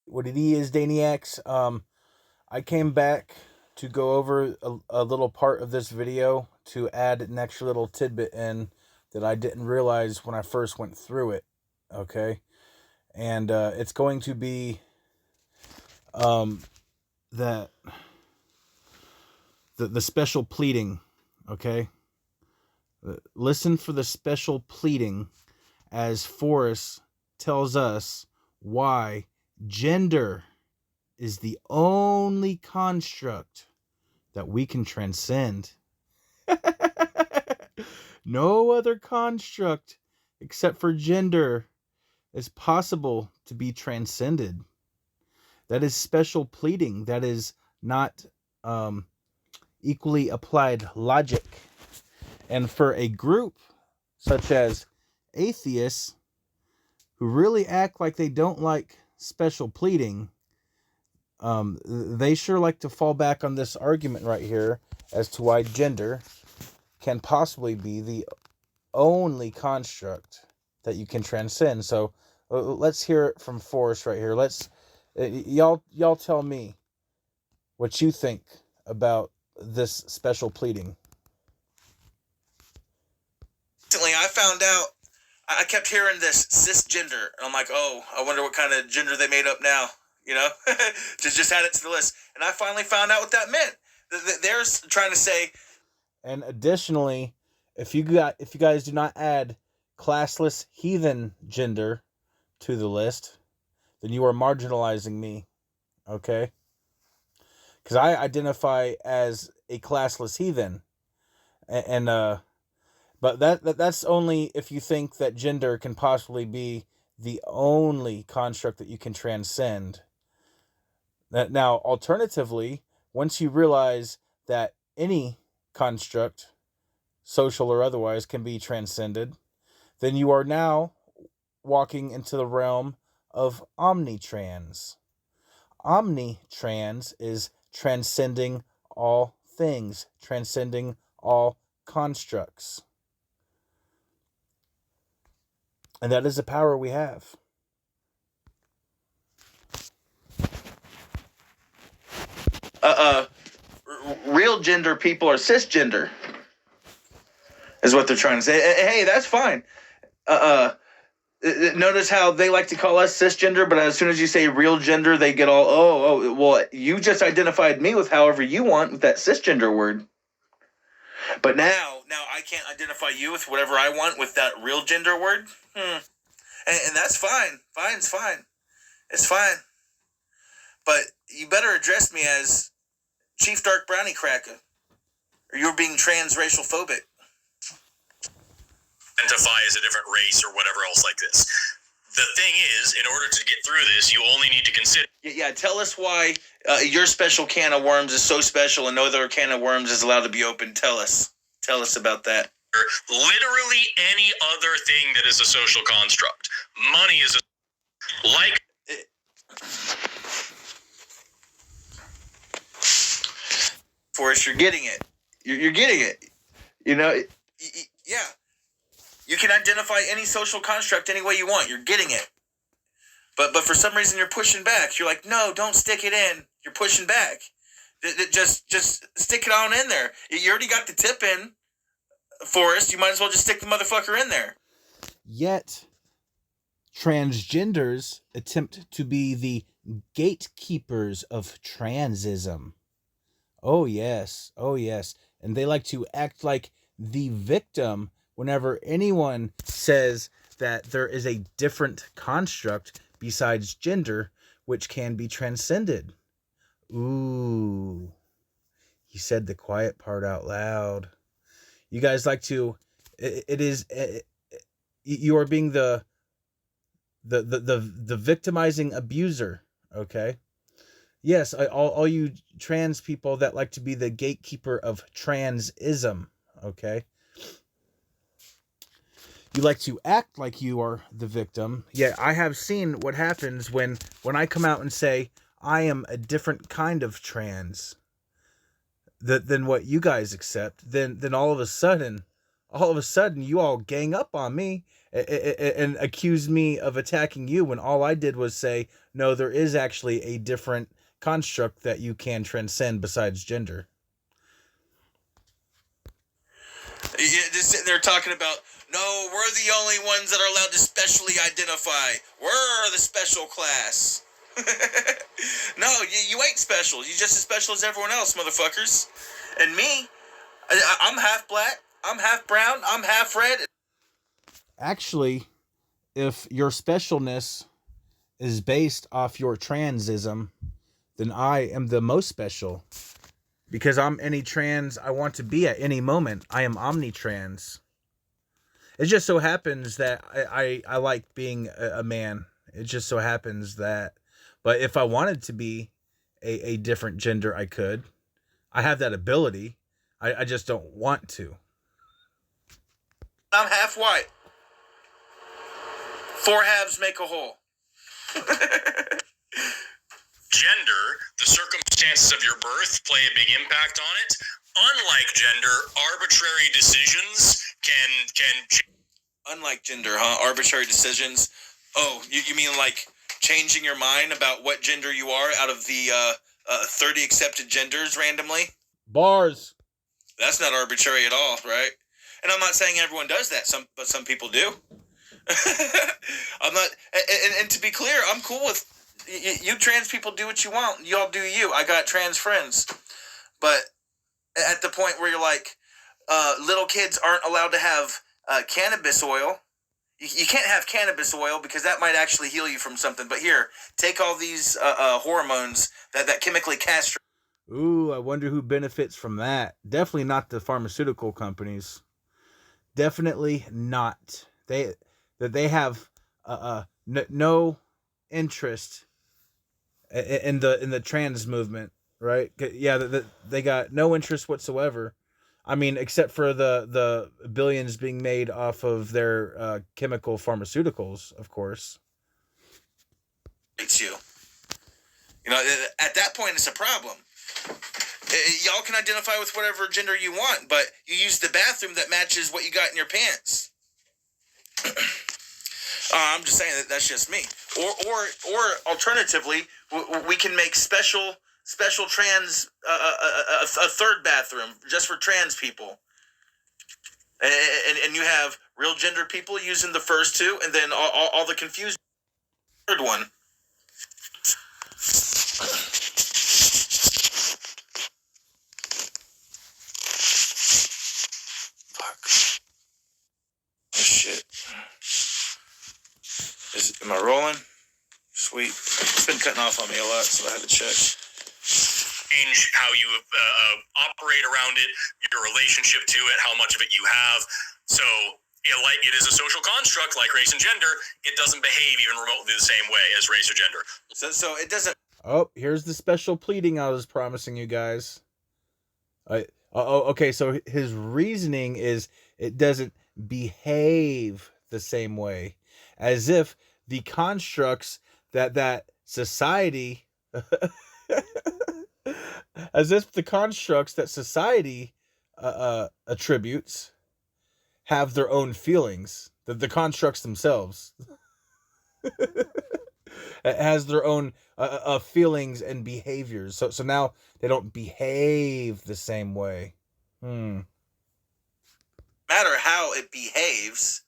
what it is, Daniacs. I came back to go over a little part of this video to add an extra little tidbit in that I didn't realize when I first went through it. Okay, and it's going to be um, that the special pleading. Okay, listen for the special pleading as Forrest tells us why gender is the only construct that we can transcend. No other construct except for gender is possible to be transcended. That is special pleading. That is not equally applied logic. And for a group such as atheists who really act like they don't like special pleading, they sure like to fall back on this argument right here as to why gender can possibly be the only construct that you can transcend. So let's hear it from Forrest right here. Let's y'all tell me what you think about this special pleading. Recently, I found out. I kept hearing this cisgender, and I'm like, oh, I wonder what kind of gender they made up now. You know, just add it to the list, and I finally found out what that meant. They're trying to say. And additionally, if you guys do not add classless heathen gender to the list, then you are marginalizing me. Okay? Because I identify as a classless heathen, but that's only if you think that gender can possibly be the only construct that you can transcend. Now, alternatively, once you realize that any construct, social or otherwise, can be transcended, then you are now walking into the realm of omnitrans. Omnitrans is transcending all things, transcending all constructs. And that is the power we have. Real gender people are cisgender, is what they're trying to say. Hey, that's fine. Notice how they like to call us cisgender, but as soon as you say real gender, they get all, well, you just identified me with however you want with that cisgender word. But now I can't identify you with whatever I want with that real gender word. And that's fine. Fine's fine. It's fine. But you better address me as Chief Dark Brownie Cracker, or you're being transracial phobic. Identify as a different race or whatever else like this. The thing is, in order to get through this, you only need to consider... Yeah, tell us why your special can of worms is so special and no other can of worms is allowed to be open. Tell us about that. Literally any other thing that is a social construct. Money is a... Like... Forrest, you're getting it. You're getting it. You know, yeah. You can identify any social construct any way you want. You're getting it. But for some reason you're pushing back. You're like, no, don't stick it in. You're pushing back. Just stick it on in there. You already got the tip in, Forrest. You might as well just stick the motherfucker in there. Yet, transgenders attempt to be the gatekeepers of transism. Oh yes. And they like to act like the victim whenever anyone says that there is a different construct besides gender which can be transcended. Ooh. He said the quiet part out loud. You guys like to... you are being the victimizing abuser, okay? Yes, all you trans people that like to be the gatekeeper of transism, okay? You like to act like you are the victim. Yeah, I have seen what happens when I come out and say I am a different kind of trans than what you guys accept. Then all of a sudden, all of a sudden you all gang up on me and accuse me of attacking you when all I did was say, no, there is actually a different construct that you can transcend besides gender. You're just sitting there talking about, no, we're the only ones that are allowed to specially identify. We're the special class. No, you ain't special. You're just as special as everyone else, motherfuckers. And me, I'm half black, I'm half brown, I'm half red. Actually, if your specialness is based off your transism, then I am the most special. Because I'm any trans I want to be at any moment. I am omnitrans. It just so happens that I like being a man. It just so happens that. But if I wanted to be a different gender, I could. I have that ability. I just don't want to. I'm half white. 4 halves make a whole. Gender, the circumstances of your birth play a big impact on it. Unlike gender, arbitrary decisions can. Unlike gender, huh? Arbitrary decisions. Oh, you mean like changing your mind about what gender you are out of the 30 accepted genders randomly? Bars. That's not arbitrary at all, right? And I'm not saying everyone does that, but some people do. I'm not, and to be clear, I'm cool with you trans people. Do what you want. Y'all do you. I got trans friends, but at the point where you're like, little kids aren't allowed to have cannabis oil. You can't have cannabis oil because that might actually heal you from something. But here, take all these hormones that chemically castrate. Ooh, I wonder who benefits from that. Definitely not the pharmaceutical companies. Definitely not. They have no interest in the trans movement, right? Yeah, they got no interest whatsoever. I mean, except for the billions being made off of their chemical pharmaceuticals, of course. It's you. You know, at that point, it's a problem. Y'all can identify with whatever gender you want, but you use the bathroom that matches what you got in your pants. I'm just saying that's just me. Or alternatively, we can make special trans a third bathroom just for trans people, and you have real gender people using the first two, and then all the confused third one. Fuck. Oh, shit. Am I rolling? Sweet. It's been cutting off on me a lot, so I had to check. Change how you operate around it, your relationship to it, how much of it you have. So, like it is a social construct like race and gender. It doesn't behave even remotely the same way as race or gender. So it doesn't. Oh, here's the special pleading I was promising you guys. Okay, so his reasoning is it doesn't behave the same way, as if the constructs that society as if the constructs that society attributes have their own feelings. The constructs themselves has their own feelings and behaviors. So now they don't behave the same way. Matter how it behaves.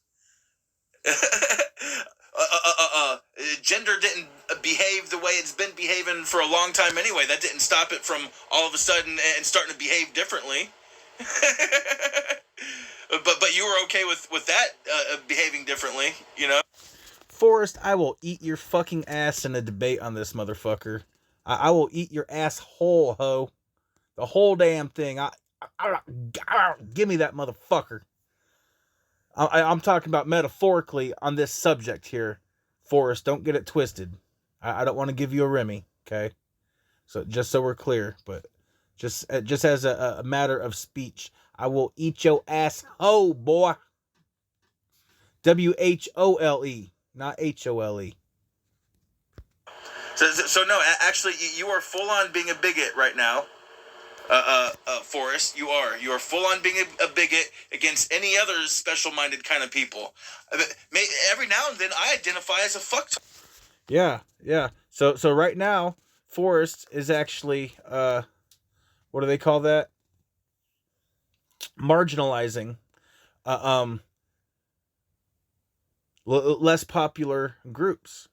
Gender didn't behave the way it's been behaving for a long time anyway. That didn't stop it from all of a sudden and starting to behave differently. But you were okay with that behaving differently, you know? Forrest, I will eat your fucking ass in a debate on this motherfucker. I will eat your ass whole, ho. The whole damn thing. Give me that motherfucker. I'm talking about metaphorically on this subject here. Forrest, don't get it twisted. I don't want to give you a Remy, okay? So just so we're clear, but just as a matter of speech, I will eat your ass ho, boy. WHOLE, not HOLE. So no, actually, you are full on being a bigot right now. Forrest, you are full on being a bigot against any other special-minded kind of people. Every now and then, I identify as a fucktard. Yeah, yeah. So right now, Forrest is actually what do they call that? Marginalizing less popular groups.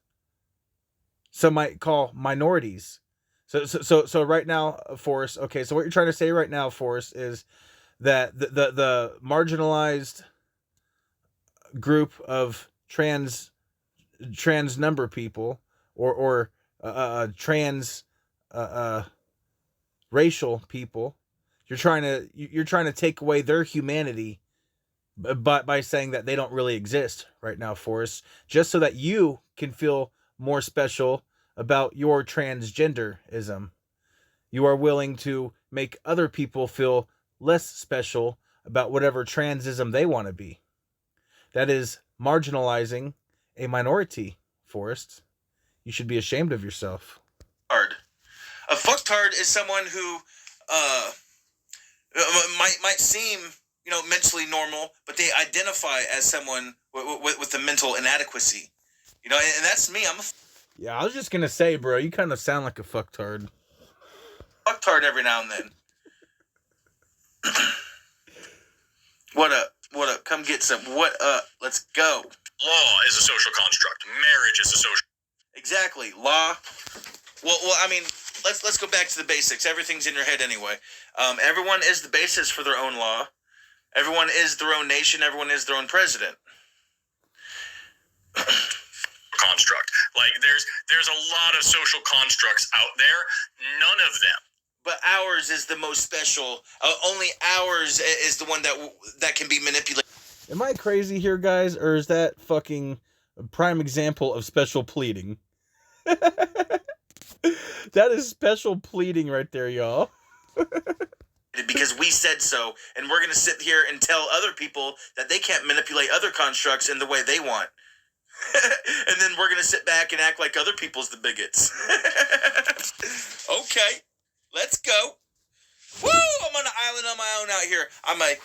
Some might call minorities. So right now, Forrest. Okay, so what you're trying to say right now, Forrest, is that the marginalized group of trans number people or trans racial people, you're trying to take away their humanity by saying that they don't really exist right now, Forrest, just so that you can feel more special about your transgenderism. You are willing to make other people feel less special about whatever transism they want to be. That is marginalizing a minority, Forrest. You should be ashamed of yourself. A fucktard is someone who might seem, mentally normal, but they identify as someone with a mental inadequacy. And that's me. I'm a Yeah, I was just gonna say, bro, you kind of sound like a fucktard. fucktard every now and then. What up? What up? Come get some. What up? Let's go. Law is a social construct. Marriage is a social. Exactly. Law. Well, I mean, let's go back to the basics. Everything's in your head anyway. Everyone is the basis for their own law. Everyone is their own nation. Everyone is their own president. Construct. Like there's a lot of social constructs out there. None of them. But ours is the most special. Only ours is the one that can be manipulated. Am I crazy here, guys, or is that fucking a prime example of special pleading? That is special pleading right there, y'all. Because we said so, and we're going to sit here and tell other people that they can't manipulate other constructs in the way they want. And then we're going to sit back and act like other people's the bigots. Okay, let's go. Woo! I'm on an island on my own out here. I'm a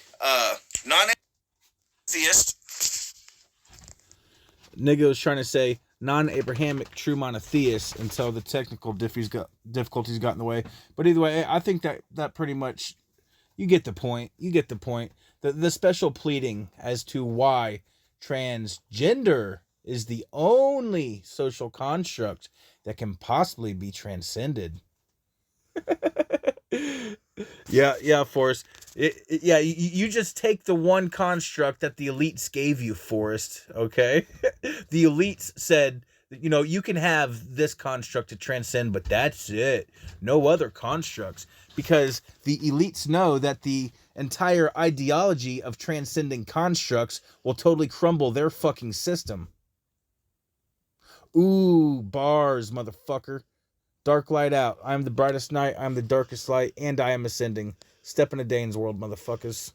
non-atheist. Nigga was trying to say non-Abrahamic true monotheist until the technical difficulties got in the way. But either way, I think that pretty much, you get the point. You get the point. The special pleading as to why transgender is the only social construct that can possibly be transcended. Yeah, Forrest. You just take the one construct that the elites gave you, Forrest, okay? The elites said, you can have this construct to transcend, but that's it. No other constructs. Because the elites know that the entire ideology of transcending constructs will totally crumble their fucking system. Ooh, bars, motherfucker. Dark light out. I am the brightest night. I am the darkest light. And I am ascending. Step into Dane's world, motherfuckers.